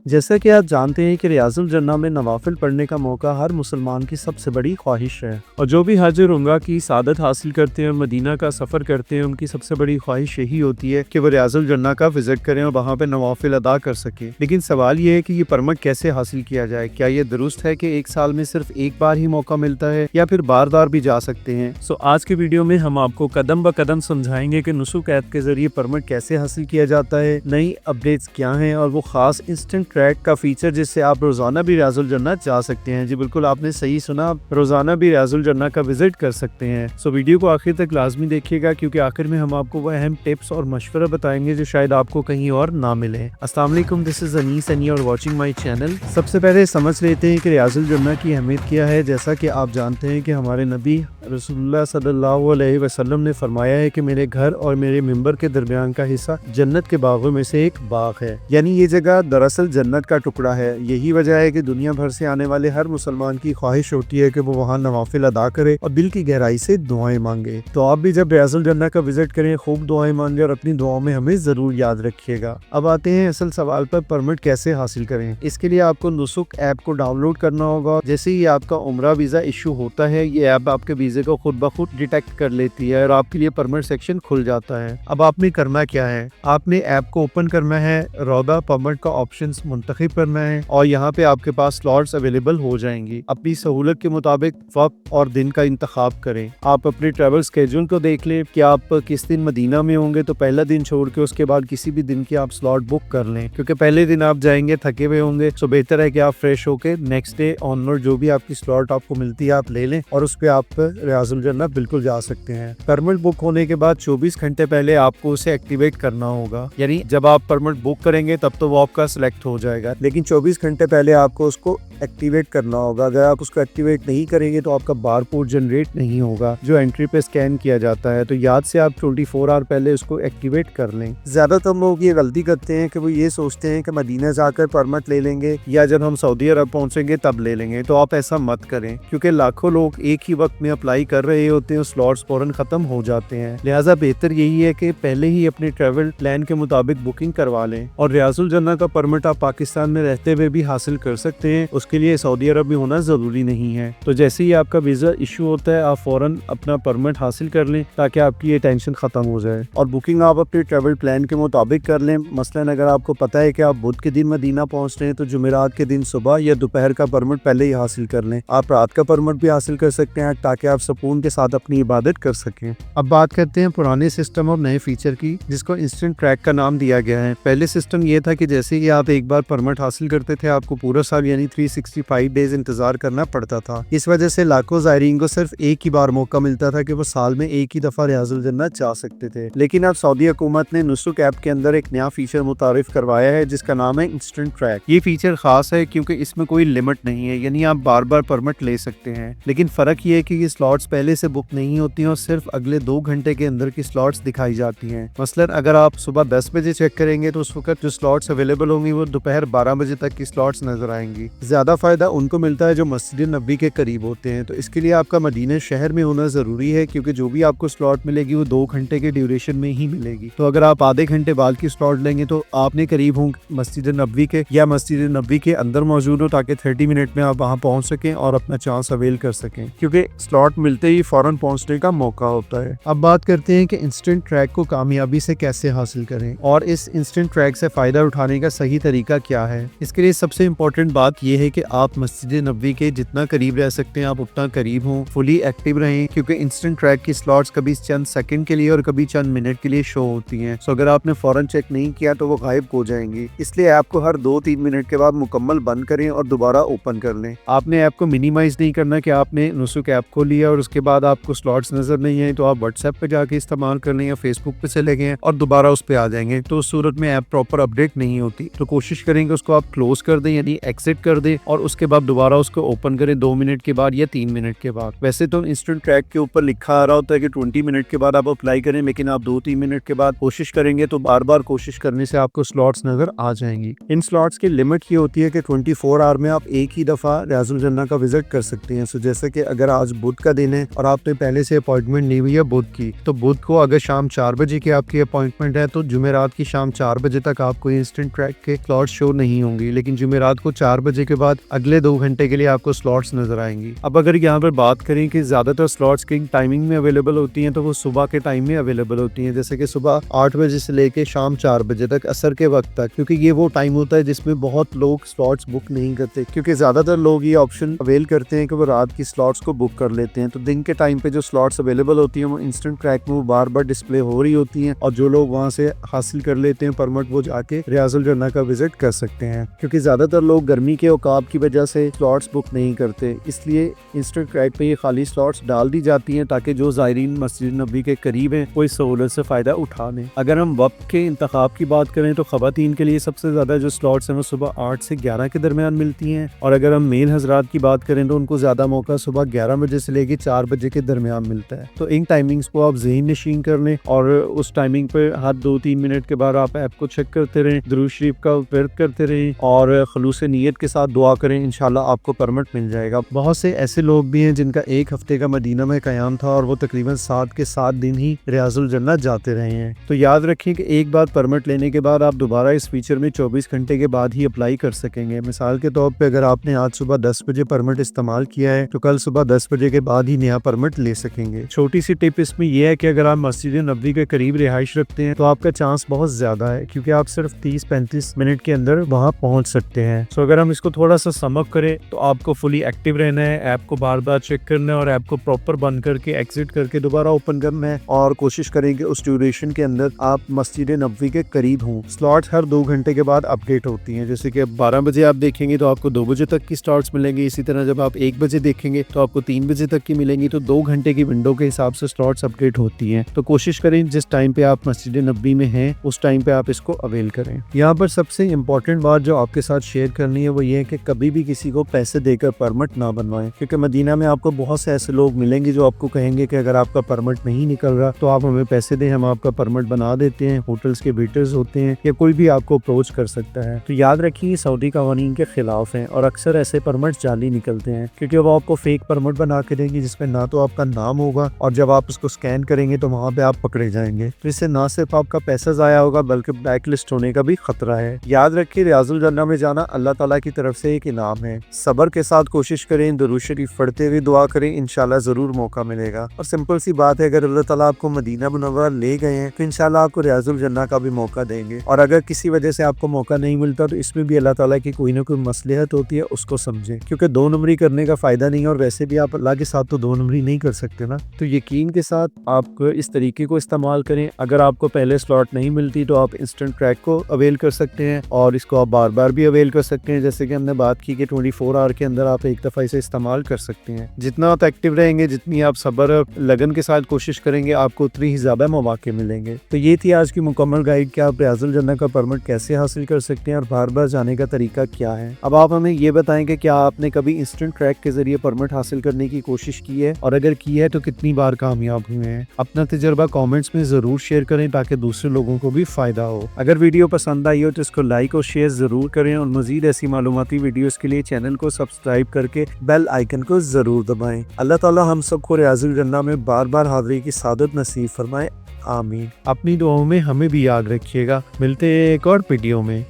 जैसा कि आप जानते हैं कि रियाजुल जन्ना में नवाफिल पढ़ने का मौका हर मुसलमान की सबसे बड़ी ख्वाहिश है और जो भी हज और उम्रा की सादत हासिल करते हैं और मदीना का सफ़र करते हैं उनकी सबसे बड़ी ख्वाहिश यही होती है कि वो रियाजुल जन्ना का विजिट करें और वहाँ पे नवाफिल अदा कर सकें। लेकिन सवाल ये है कि ये परमिट कैसे हासिल किया जाए। क्या ये दुरुस्त है कि एक साल में सिर्फ एक बार ही मौका मिलता है या फिर बार बार भी जा सकते हैं। आज के वीडियो में हम आपको कदम ब कदम समझाएंगे कि नुसुक ऐप के जरिए परमिट कैसे हासिल किया जाता है, नई अपडेट्स क्या हैं और वो खास इंस्टेंट ट्रैक का फीचर जिससे आप रोजाना भी रियाजुल जन्ना जा सकते हैं। जी बिल्कुल, आपने सही सुना, आप रोजाना भी रियाजुल जन्ना का विजिट कर सकते हैं। वीडियो को आखिर तक लाजमी देखिएगा क्योंकि आखिर में हम आपको वो अहम टिप्स और मशवरा बताएंगे जो शायद आपको कहीं और ना मिले। अस्सलाम वालेकुम, this is Anees and you are watching my channel. सबसे पहले समझ लेते हैं कि रियाजुल जन्ना की अहमियत क्या है। जैसा कि आप जानते हैं कि हमारे नबी रसूलुल्लाह सल्लल्लाहु अलैहि वसल्लम ने फरमाया है कि मेरे घर और मेरे मिंबर के दरमियान का हिस्सा जन्नत के बागों में से एक बाग है, यानी ये जगह दरअसल जन्नत का टुकड़ा है। यही वजह है कि दुनिया भर से आने वाले हर मुसलमान की ख्वाहिश होती है कि वो वहाँ नवाफिल अदा करे और दिल की गहराई से दुआएं मांगे। तो आप भी जब रियाजुल जन्ना का विजिट करें खूब दुआएं मांगे और अपनी दुआओं में हमें जरूर याद रखिएगा। अब आते हैं असल सवाल पर, परमिट कैसे हासिल करें। इसके लिए आपको नुसुक ऐप को डाउनलोड करना होगा। जैसे ही आपका उम्रा वीजा इशू होता है ये ऐप आपके वीजे को खुद ब खुद डिटेक्ट कर लेती है और आपके लिए परमिट सेक्शन खुल जाता है। अब आपने करना क्या है, आपने ऐप को ओपन करना है, रौदा परमिट का ऑप्शन मुंतखब करना है और यहाँ पे आपके पास स्लॉट्स अवेलेबल हो जाएंगी। अपनी सहूलत के मुताबिक वक्त और दिन का इंतखाब करें। आप अपने ट्रैवल स्केड्यूल को देख लें कि आप किस दिन मदीना में होंगे, तो पहला दिन छोड़ के उसके बाद किसी भी दिन की आप स्लॉट बुक कर लें क्योंकि पहले दिन आप जाएंगे थके हुए होंगे। तो बेहतर है कि आप फ्रेश होके नेक्स्ट डे ऑनवर्ड जो भी आपकी स्लॉट आपको मिलती है आप ले लें और उस पर आप रियाजुल जन्ना बिल्कुल जा सकते हैं। परमिट बुक होने के बाद 24 घंटे पहले आपको उसे एक्टिवेट करना होगा, यानी जब आप परमिट बुक करेंगे तब तो वो आपका सिलेक्ट हो जाएगा, लेकिन 24 घंटे पहले आपको उसको एक्टिवेट करना होगा। अगर आप उसको एक्टिवेट नहीं करेंगे तो आपका बारकोड जनरेट नहीं होगा जो एंट्री पे स्कैन किया जाता है। तो याद से आप 24 आवर पहले उसको एक्टिवेट कर लें। ज्यादातर लोग ये गलती करते हैं कि वो ये सोचते हैं कि मदीना जाकर परमिट ले लेंगे या जब हम सऊदी अरब पहुंचेंगे तब ले लेंगे। तो आप ऐसा मत करें क्योंकि लाखों लोग एक ही वक्त में अप्लाई कर रहे होते हैं, स्लॉट्स फौरन खत्म हो जाते हैं। लिहाजा बेहतर यही है कि पहले ही अपने ट्रैवल प्लान के मुताबिक बुकिंग करवा लें और रियाजुल जन्ना का परमिट आप पाकिस्तान में रहते हुए भी हासिल कर सकते हैं। उसके लिए सऊदी अरब में होना जरूरी नहीं है। तो जैसे ही आपका वीजा इशू होता है आप फौरन अपना परमिट हासिल कर लें ताकि आपकी ये टेंशन खत्म हो जाए और बुकिंग आप अपने ट्रैवल प्लान के मुताबिक कर लें। मसलन अगर आपको पता है कि आप बुध के दिन मदीना पहुंच रहे हैं तो जुमेरात के दिन सुबह या दोपहर का परमिट पहले ही हासिल कर लें। आप रात का परमिट भी हासिल कर सकते हैं ताकि आप सुकून के साथ अपनी इबादत कर सकें। अब बात करते हैं पुराने सिस्टम और नए फीचर की जिसको इंस्टेंट ट्रैक का नाम दिया गया है। पहले सिस्टम ये था कि जैसे ही आप एक बार परमिट हासिल करते थे आपको पूरा साल यानी 365 डेज इंतजार करना पड़ता था। इस वजह से लाखों ज़ायरीन को सिर्फ एक ही बार मौका मिलता था कि वो साल में एक ही दफा रियाजुल जन्ना जा सकते थे। लेकिन अब सऊदी हुकूमत ने नुसुक ऐप के अंदर एक नया फीचर मुतारिफ करवाया है जिसका नाम है इंस्टेंट ट्रैक। ये फीचर खास है क्योंकि इसमें कोई लिमिट नहीं है, यानी आप बार बार परमिट ले सकते हैं। लेकिन फर्क ये है कि ये स्लॉट्स पहले से बुक नहीं होती हैं और सिर्फ अगले 2 घंटे के अंदर की स्लॉट्स दिखाई जाती हैं। मसलन अगर आप सुबह 10 बजे चेक करेंगे तो उस वक्त जो स्लॉट्स अवेलेबल होंगी वो दोपहर 12 बजे तक की स्लॉट्स नजर आएंगी। ज्यादा फायदा उनको मिलता है जो मस्जिद नबी के करीब होते हैं। तो इसके लिए आपका मदीना शहर में होना जरूरी है क्योंकि जो भी आपको स्लॉट मिलेगी वो 2 घंटे के ड्यूरेशन में ही मिलेगी। तो अगर आप आधे घंटे बाद की स्लॉट लेंगे तो आपने करीब हो मस्जिद नबी के या मस्जिद नबी के अंदर मौजूद हो ताकि 30 मिनट में आप वहाँ पहुँच सकें और अपना चांस अवेल कर सकें क्योंकि स्लॉट मिलते ही फौरन पहुँचने का मौका होता है। अब बात करते हैं कि इंस्टेंट ट्रैक को कामयाबी से कैसे हासिल करें और इस इंस्टेंट ट्रैक से फायदा उठाने का सही तरीका क्या है। इसके लिए सबसे इम्पोर्टेंट बात यह है कि आप मस्जिद नबी के जितना करीब रह सकते हैं आप उतना करीब हों, फुली एक्टिव रहें क्योंकि इंस्टेंट ट्रैक की स्लॉट्स कभी चंद सेकंड के लिए और कभी चंद मिनट के लिए शो होती हैं। सो अगर आपने फौरन चेक नहीं किया तो वो गायब हो जाएंगी। इसलिए ऐप को हर 2-3 मिनट के बाद मुकम्मल बंद करें और दोबारा ओपन कर लें। आपने ऐप को मिनिमाइज नहीं करना कि आपने नुसुक ऐप को लिया और उसके बाद आपको स्लॉट्स नजर नहीं आए तो आप व्हाट्सएप पे जाके इस्तेमाल कर लें या फेसबुक पे चले गए और दोबारा उस पे आ जाएंगे तो उस सूरत में ऐप प्रॉपर अपडेट नहीं होती। तो कोशिश करेंगे उसको आप क्लोज कर दें यानी एग्जिट कर दें और उसके बाद दोबारा उसको ओपन करें 2 मिनट के बाद या 3 मिनट के बाद। वैसे तो इंस्टेंट ट्रैक के ऊपर लिखा आ रहा होता है कि 20 मिनट के बाद आप अप्लाई करें, लेकिन आप 2-3 मिनट के बाद कोशिश करेंगे तो बार बार कोशिश करने से आपको स्लॉट्स नजर आ जाएंगी। इन स्लॉट्स की लिमिट ये होती है कि 24 आवर में आप एक ही दफा रियाजुल जन्ना का विजिट कर सकते हैं। सो जैसे कि अगर आज बुध का दिन है और आपने पहले से अपॉइंटमेंट ली हुई है बुध की, तो बुध को अगर शाम 4 बजे की आपकी अपॉइंटमेंट है तो जुमेरात की शाम 4 बजे तक आपको इंस्टेंट ट्रैक के स्लॉट्स سلاٹ شو نہیں ہوں گی، لیکن جمعرات کو 4 بجے کے بعد اگلے 2 گھنٹے کے لیے آپ کو سلاٹس نظر آئیں گی۔ اب اگر یہاں پر بات کریں کہ زیادہ تر سلاٹس کن ٹائمنگ میں اویلیبل ہوتی ہیں، تو وہ صبح کے ٹائم میں اویلیبل ہوتی ہیں، جیسے کہ صبح 8 بجے سے لے کے شام 4 بجے تک، عصر کے وقت تک، کیونکہ یہ وہ ٹائم ہوتا ہے جس میں بہت لوگ سلاٹس بک نہیں کرتے، کیونکہ زیادہ تر لوگ یہ آپشن اویل کرتے ہیں کہ وہ رات کی سلاٹس کو بک کر لیتے ہیں۔ تو دن کے ٹائم پہ جو سلاٹس اویلیبل ہوتی ہیں وہ انسٹنٹ ٹریک میں وہ بار بار ڈسپلے ہو رہی ہوتی ہیں، اور جو لوگ وہاں سے حاصل کر لیتے ہیں پرمٹ، وہ جا کے ریاض الجنہ کا وزٹ کر سکتے ہیں، کیونکہ زیادہ تر لوگ گرمی کے عقاب کی وجہ سے سلاٹس بک نہیں کرتے، اس لیے انسٹنٹ ٹریک پہ یہ خالی سلاٹس ڈال دی جاتی ہیں تاکہ جو زائرین مسجد نبوی کے قریب ہیں وہ اس سہولت سے فائدہ اٹھا لیں۔ اگر ہم وقت کے انتخاب کی بات کریں تو خواتین کے لیے سب سے زیادہ جو سلاٹس ہیں وہ صبح 8 سے 11 کے درمیان ملتی ہیں، اور اگر ہم میل حضرات کی بات کریں تو ان کو زیادہ موقع صبح 11 بجے سے لے کے 4 بجے کے درمیان ملتا ہے۔ تو ان ٹائمنگز کو آپ ذہن نشین کر لیں، اور اس ٹائمنگ پہ ہر 2-3 منٹ کے بعد آپ ایپ کو چیک کرتے رہیں، درود شریف کا ورد کرتے رہیں، اور خلوص نیت کے ساتھ دعا کریں، انشاءاللہ آپ کو پرمٹ مل جائے گا۔ بہت سے ایسے لوگ بھی ہیں جن کا 1 ہفتے کا مدینہ میں قیام تھا، اور وہ تقریباً 7 کے 7 دن ہی ریاض الجنہ جاتے رہے ہیں۔ تو یاد رکھیں کہ ایک بار پرمٹ لینے کے بعد آپ دوبارہ اس فیچر میں 24 گھنٹے کے بعد ہی اپلائی کر سکیں گے۔ مثال کے طور پہ اگر آپ نے آج صبح 10 بجے پرمٹ استعمال کیا ہے تو کل صبح 10 بجے کے بعد ہی نیا پرمٹ لے سکیں گے۔ چھوٹی سی ٹپ اس میں یہ ہے کہ اگر آپ مسجد نبوی کے قریب رہائش رکھتے ہیں تو آپ کا چانس بہت زیادہ ہے، کیونکہ آپ صرف 30-35 منٹ کے اندر وہاں پہنچ سکتے ہیں۔ سو اگر ہم اس کو تھوڑا سا سم اپ کریں تو آپ کو فلی ایکٹیو رہنا ہے، ایپ کو بار بار چیک کرنا ہے، اور ایپ کو پراپر بند کر کے ایگزٹ کر کے دوبارہ اوپن کرنا ہے، اور کوشش کریں کہ اس ڈیوریشن کے اندر آپ مسجد نبوی کے قریب ہوں۔ سلاٹس ہر 2 گھنٹے کے بعد اپڈیٹ ہوتی ہیں، جیسے کہ 12 بجے آپ دیکھیں گے تو آپ کو 2 بجے تک کی سلاٹس ملیں گے، اسی طرح جب آپ 1 بجے دیکھیں گے تو آپ کو 3 بجے تک کی ملیں گی۔ تو 2 گھنٹے کی ونڈو کے حساب سے سلاٹس اپڈیٹ ہوتی ہیں، تو کوشش کریں جس ٹائم پہ آپ مسجد نبوی میں ہیں اس ٹائم پہ آپ اس کو اویل کریں۔ یہاں پر سب سے امپورٹنٹ بات جو آپ کے ساتھ شیئر کرنی ہے وہ یہ ہے کہ کبھی بھی کسی کو پیسے دے کر پرمٹ نہ بنوائیں، کیونکہ مدینہ میں آپ کو بہت سے ایسے لوگ ملیں گے جو آپ کو کہیں گے کہ اگر آپ کا پرمٹ نہیں نکل رہا تو آپ ہمیں پیسے دیں، ہم آپ کا پرمٹ بنا دیتے ہیں۔ ہوٹلز کے ویٹرز ہوتے ہیں یا کوئی بھی آپ کو اپروچ کر سکتا ہے۔ تو یاد رکھیے سعودی قوانین کے خلاف ہیں، اور اکثر ایسے پرمٹ جعلی نکلتے ہیں، کیونکہ وہ آپ کو فیک پرمٹ بنا کے دیں گے جس میں نہ تو آپ کا نام ہوگا، اور جب آپ اس کو سکین کریں گے تو وہاں پہ آپ پکڑے جائیں گے۔ تو اس سے نہ صرف آپ کا پیسہ ضائع ہوگا بلکہ بلیک لسٹ ہونے کا بھی خطرہ ہے۔ یاد رکھیے ریاض الجنہ میں جانا اللہ تعالیٰ کی طرف سے ایک انعام ہے۔ صبر کے ساتھ کوشش کریں، درود شریف پڑھتے ہوئے دعا کریں، انشاءاللہ ضرور موقع ملے گا۔ اور سمپل سی بات ہے، اگر اللہ تعالیٰ آپ کو مدینہ منورہ لے گئے ہیں تو انشاءاللہ آپ کو ریاض الجنہ کا بھی موقع دیں گے، اور اگر کسی وجہ سے آپ کو موقع نہیں ملتا تو اس میں بھی اللہ تعالیٰ کی کوئی نہ کوئی مصلحت ہوتی ہے، اس کو سمجھیں، کیونکہ 2 نمبری کرنے کا فائدہ نہیں ہے، اور ویسے بھی آپ اللہ کے ساتھ تو 2 نمبری نہیں کر سکتے نا۔ تو یقین کے ساتھ آپ اس طریقے کو استعمال کریں۔ اگر آپ کو پہلے سلاٹ نہیں ملتی تو آپ انسٹنٹ ٹریک کو اویل کر سکتے ہیں، اور اس کو آپ بار بار بھی اویل کر سکتے ہیں، جیسے کہ ہم نے بات کی کہ 24 آور کے اندر آپ ایک دفعہ اسے استعمال کر سکتے ہیں۔ جتنا آپ ایکٹیو رہیں گے، جتنی آپ صبر اور لگن کے ساتھ کوشش کریں گے، آپ کو اتنی ہی زیادہ مواقع ملیں گے۔ تو یہ تھی آج کی مکمل گائیڈ کہ آپ ریاض الجنہ کا پرمٹ کیسے حاصل کر سکتے ہیں اور بار بار جانے کا طریقہ کیا ہے۔ اب آپ ہمیں یہ بتائیں کہ کیا آپ نے کبھی انسٹنٹ ٹریک کے ذریعے پرمٹ حاصل کرنے کی کوشش کی ہے، اور اگر کی ہے تو کتنی بار کامیاب ہوئے ہیں؟ اپنا تجربہ کامنٹس میں ضرور شیئر کریں تاکہ دوسرے لوگوں کو بھی فائدہ ہو۔ اگر ویڈیو پسند آئی ہو تو اس کو لائک اور شیئر ضرور کریں، اور مزید ایسی معلوماتی ویڈیوز کے لیے چینل کو سبسکرائب کر کے بیل آئیکن کو ضرور دبائیں۔ اللہ تعالی ہم سب کو ریاض الجنہ میں بار بار حاضری کی سعادت نصیب فرمائے، آمین۔ اپنی دعاؤں میں ہمیں بھی یاد رکھیے گا۔ ملتے ہیں ایک اور ویڈیو میں۔